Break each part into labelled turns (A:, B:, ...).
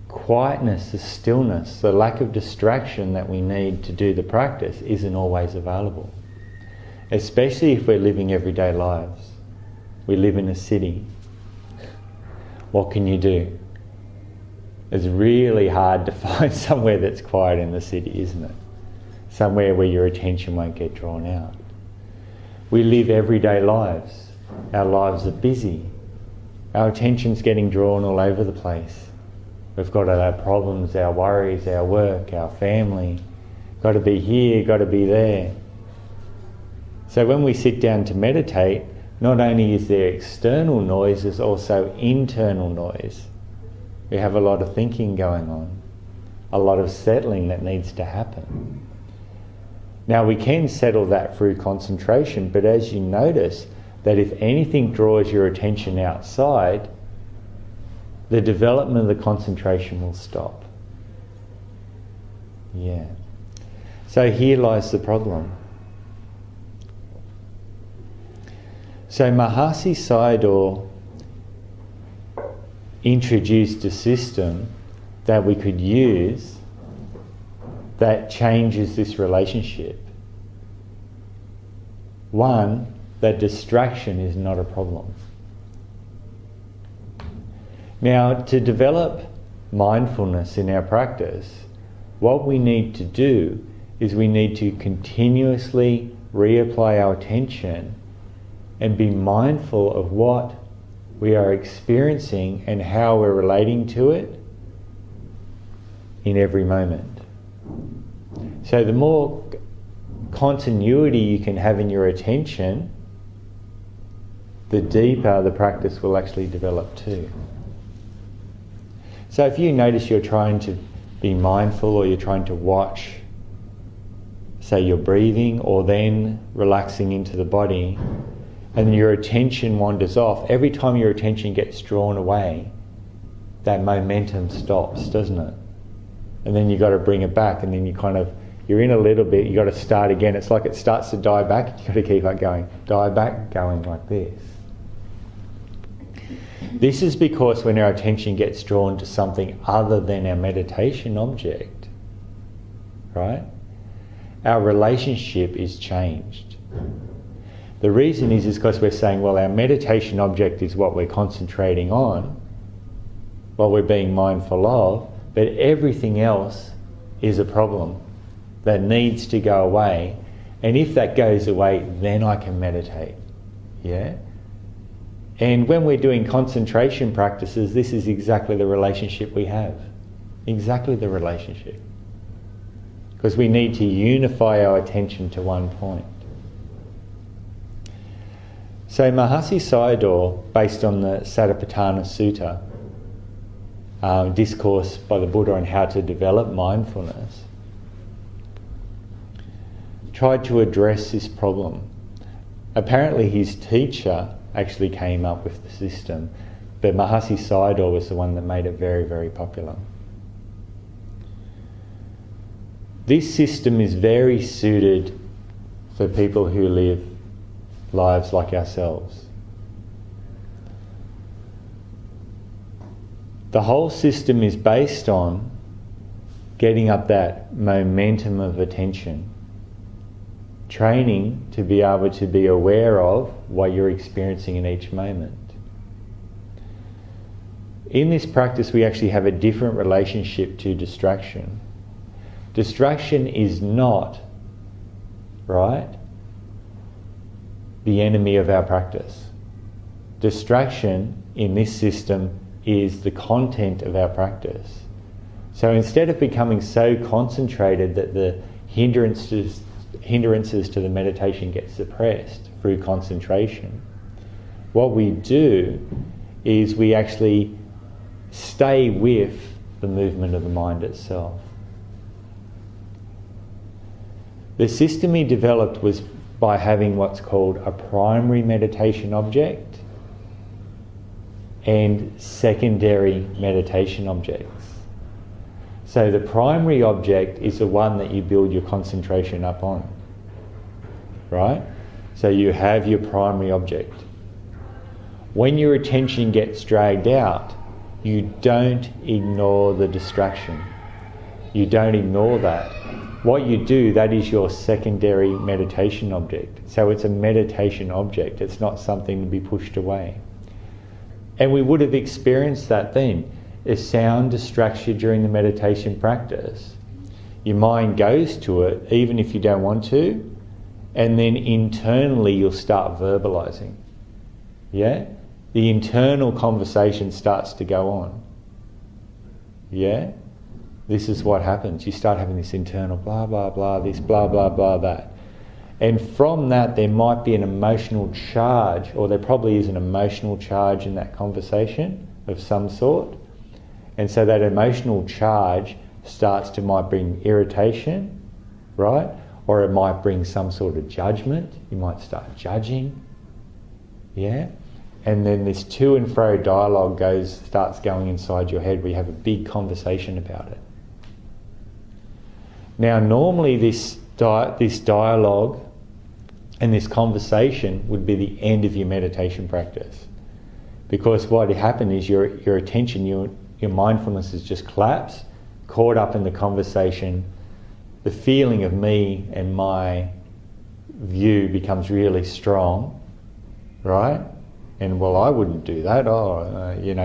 A: quietness, the stillness, the lack of distraction that we need to do the practice isn't always available. Especially if we're living everyday lives. We live in a city. What can you do? It's really hard to find somewhere that's quiet in the city, isn't it? Somewhere where your attention won't get drawn out. We live everyday lives. Our lives are busy. Our attention's getting drawn all over the place. We've got our problems, our worries, our work, our family. Got to be here, got to be there. So when we sit down to meditate, not only is there external noise, there's also internal noise. We have a lot of thinking going on, a lot of settling that needs to happen. Now we can settle that through concentration, but as you notice, that if anything draws your attention outside, the development of the concentration will stop. Yeah. So here lies the problem. So Mahasi Sayadaw introduced a system that we could use that changes this relationship. One, that distraction is not a problem. Now, to develop mindfulness in our practice, what we need to do is we need to continuously reapply our attention and be mindful of what we are experiencing and how we're relating to it in every moment. So the more continuity you can have in your attention, the deeper the practice will actually develop too. So if you notice you're trying to be mindful or you're trying to watch, say, your breathing or then relaxing into the body, and your attention wanders off, every time your attention gets drawn away, that momentum stops, doesn't it? And then you've got to bring it back, and then you're in a little bit, you've got to start again. It's like it starts to die back, you've got to keep on going. Die back, going like this. This is because when our attention gets drawn to something other than our meditation object, right, our relationship is changed. The reason is because we're saying, well, our meditation object is what we're concentrating on, what we're being mindful of, but everything else is a problem that needs to go away. And if that goes away, then I can meditate. Yeah? And when we're doing concentration practices, this is exactly the relationship we have. Exactly the relationship. Because we need to unify our attention to one point. So Mahasi Sayadaw, based on the Satipatthana Sutta, discourse by the Buddha on how to develop mindfulness, tried to address this problem. Apparently his teacher actually came up with the system, but Mahasi Sayadaw was the one that made it very, very popular. This system is very suited for people who live lives like ourselves. The whole system is based on getting up that momentum of attention, training to be able to be aware of what you're experiencing in each moment. In this practice, we actually have a different relationship to distraction. Distraction is not, right, the enemy of our practice. Distraction in this system is the content of our practice. So instead of becoming so concentrated that the hindrances to the meditation get suppressed through concentration, what we do is we actually stay with the movement of the mind itself. The system he developed was by having what's called a primary meditation object and secondary meditation objects. So the primary object is the one that you build your concentration up on, right? So you have your primary object. When your attention gets dragged out, you don't ignore the distraction. You don't ignore that. What you do, that is your secondary meditation object. So it's a meditation object. It's not something to be pushed away. And we would have experienced that then. If sound distracts you during the meditation practice, your mind goes to it even if you don't want to, and then internally you'll start verbalizing. Yeah? The internal conversation starts to go on. Yeah? This is what happens. You start having this internal blah, blah, blah, this blah, blah, blah, that. And from that there might be an emotional charge, or there probably is an emotional charge in that conversation of some sort. And so that emotional charge might bring irritation, right? Or it might bring some sort of judgment. You might start judging. Yeah? And then this to and fro dialogue starts going inside your head where you have a big conversation about it. Now normally this dialogue and this conversation would be the end of your meditation practice. Because what happened is your attention, your mindfulness is just collapsed, caught up in the conversation. The feeling of me and my view becomes really strong, right? And well, I wouldn't do that.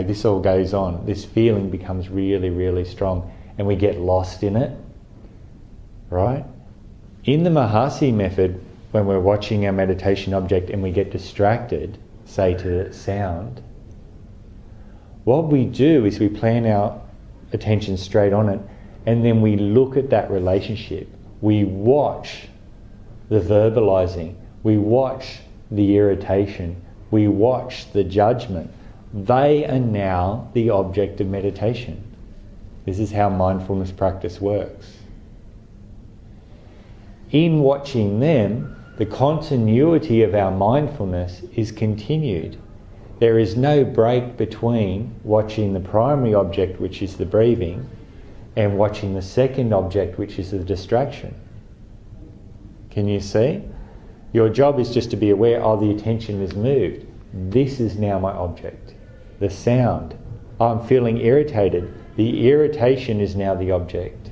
A: This all goes on. This feeling becomes really, really strong and we get lost in it, right? In the Mahasi method, when we're watching our meditation object and we get distracted, say to sound, what we do is we plan our attention straight on it, and then we look at that relationship. We watch the verbalizing. We watch the irritation. We watch the judgment. They are now the object of meditation. This is how mindfulness practice works. In watching them, the continuity of our mindfulness is continued. There is no break between watching the primary object, which is the breathing, and watching the second object, which is the distraction. Can you see? Your job is just to be aware, the attention is moved. This is now my object. The sound. I'm feeling irritated. The irritation is now the object.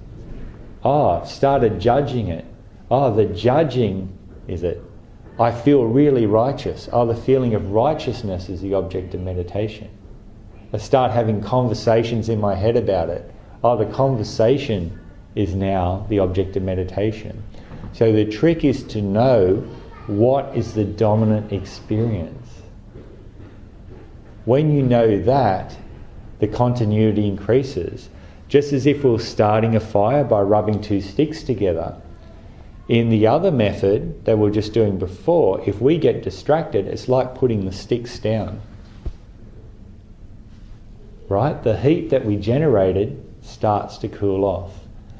A: I've started judging it. The judging is it. I feel really righteous. The feeling of righteousness is the object of meditation. I start having conversations in my head about it. The conversation is now the object of meditation. So the trick is to know what is the dominant experience. When you know that, the continuity increases. Just as if we were starting a fire by rubbing two sticks together. In the other method that we were just doing before, if we get distracted, it's like putting the sticks down. Right? The heat that we generated starts to cool off.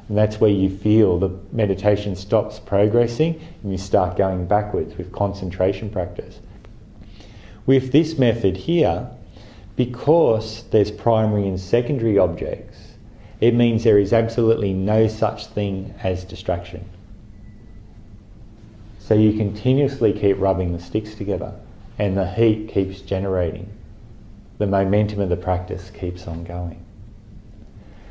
A: And that's where you feel the meditation stops progressing and you start going backwards with concentration practice. With this method here, because there's primary and secondary objects, it means there is absolutely no such thing as distraction. So you continuously keep rubbing the sticks together and the heat keeps generating. The momentum of the practice keeps on going.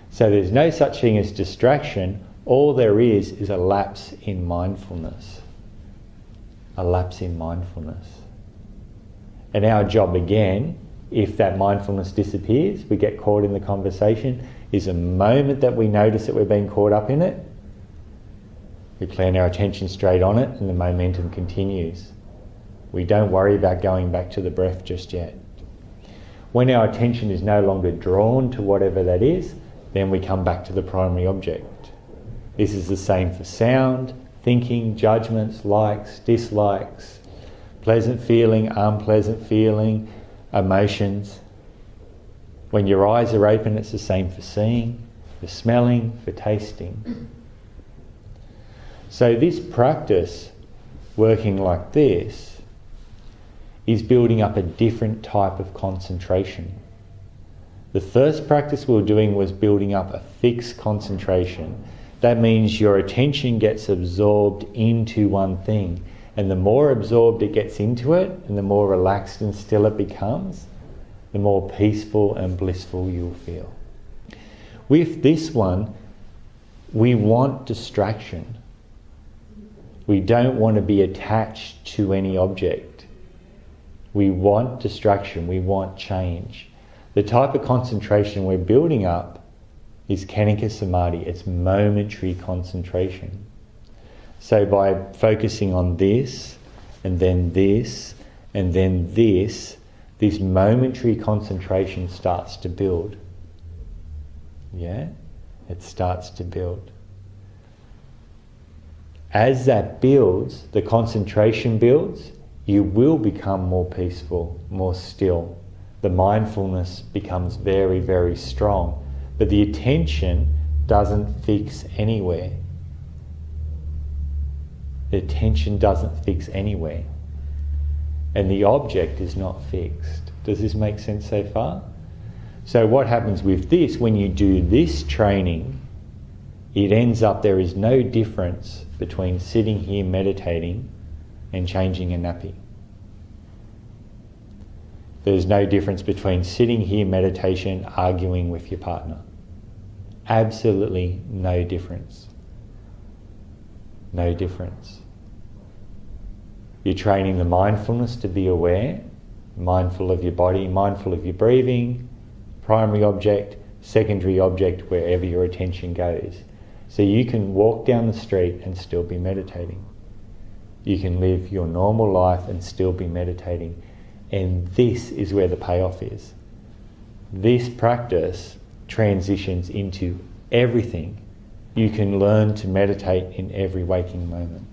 A: So there's no such thing as distraction. All there is a lapse in mindfulness. A lapse in mindfulness. And our job again, if that mindfulness disappears, we get caught in the conversation, is a moment that we notice that we're being caught up in it, we plan our attention straight on it and the momentum continues. We don't worry about going back to the breath just yet. When our attention is no longer drawn to whatever that is, then we come back to the primary object. This is the same for sound, thinking, judgments, likes, dislikes, pleasant feeling, unpleasant feeling, emotions. When your eyes are open, it's the same for seeing, for smelling, for tasting. So this practice, working like this, is building up a different type of concentration. The first practice we were doing was building up a fixed concentration. That means your attention gets absorbed into one thing. And the more absorbed it gets into it, and the more relaxed and still it becomes, the more peaceful and blissful you'll feel. With this one, we want distraction. We don't want to be attached to any object. We want distraction, we want change. The type of concentration we're building up is Khanika Samadhi. It's momentary concentration. So by focusing on this, and then this, and then this momentary concentration starts to build. Yeah? It starts to build. As that builds, the concentration builds, you will become more peaceful, more still. The mindfulness becomes very, very strong. But the attention doesn't fix anywhere. The attention doesn't fix anywhere. And the object is not fixed. Does this make sense so far? So what happens with this, when you do this training, it ends up there is no difference between sitting here meditating and changing a nappy. There's no difference between sitting here meditation, arguing with your partner. Absolutely no difference. No difference. You're training the mindfulness to be aware, mindful of your body, mindful of your breathing, primary object, secondary object, wherever your attention goes. So you can walk down the street and still be meditating. You can live your normal life and still be meditating. And this is where the payoff is. This practice transitions into everything. You can learn to meditate in every waking moment.